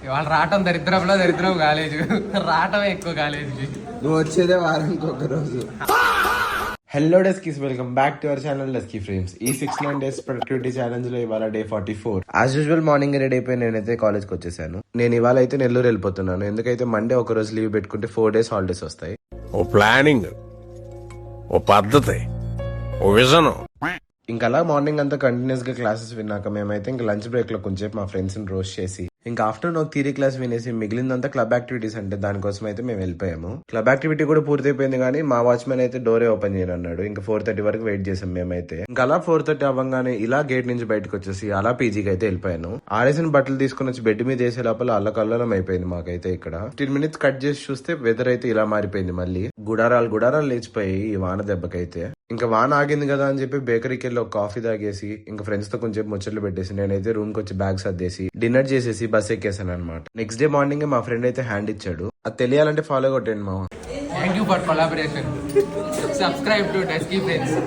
ఇవాళ రావటం దరిద్రం కాలేజు, రావటమే ఎక్కువ కాలేజీకి. నువ్వు వచ్చేదే వారానికి ఒక రోజు. Hello Deskies, welcome back to our channel Desky frames. ఈ 69 days ప్రొడక్టివిటీ ఛాలెంజ్ లో ఇవాళ day 44. As usual morning ready అయిపోయి నేనైతే కాలేజ్ కి వచ్చేసాను. నేను ఇవాళ అయితే నెల్లూరు వెళ్ళిపోతున్నాను. ఎందుకైతే మండే ఒక రోజు లీవ్ పెట్టుకుంటే 4 days హాలిడేస్ వస్తాయి. ఓ ప్లానింగ్, ఓ పద్ధతి, ఓ విజన్. ఇంకా అలా మార్నింగ్ అంతా కంటిన్యూస్ గా క్లాసెస్ విన్నాక మేమైతే ఇంకా లంచ్ బ్రేక్ లో కొంచెం మా ఫ్రెండ్స్ ని రోస్ట్ చేసి ఇంకా ఆఫ్టర్నూన్ ఒక థియరీ క్లాస్ వినేసి మిగిలిందంతా క్లబ్ యాక్టివిటీస్ అంటే దానికోసం అయితే మేము వెళ్ళిపోయాము. క్లబ్ యాక్టివిటీ కూడా పూర్తయిపోయింది కానీ మా వాచ్మెన్ అయితే డోరే ఓపెన్ చేయను అన్నాడు. ఇంకా 4:30 వరకు వెయిట్ చేసాం మేమైతే. ఇంకా అలా 4:30 అవ్వగానే ఇలా గేట్ నుంచి బయటకు వచ్చేసి అలా పీజీకి అయితే వెళ్ళిపోయాను. ఆరేసిన బట్టలు తీసుకుని వచ్చి బెడ్ మీద వేసే లోపల అల్లకల్లోలం అయిపోయింది మాకైతే. ఇక్కడ 15 minutes కట్ చేసి చూస్తే వెదర్ అయితే ఇలా మారిపోయింది. మళ్ళీ గుడారాలు లేచిపోయి ఈ వాన దెబ్బకైతే. ఇంకా వాన ఆగింది కదా అని చెప్పి బేకరీకి వెళ్ళి ఒక కాఫీ తాగేసి ఇంకా ఫ్రెండ్స్ తో కొంచెం ముచ్చట్లు పెట్టేసి నేనైతే రూమ్ కి వచ్చి బ్యాగ్ సర్దేసి డిన్నర్ చేసేసి బస్ ఎక్కేసాను అనమాట. నెక్స్ట్ డే మార్నింగ్ మా ఫ్రెండ్ అయితే హ్యాండ్ ఇచ్చాడు. అది తెలియాలంటే ఫాలో కొట్టండి మామ. Thank you for collaboration. Subscribe to Desky friends.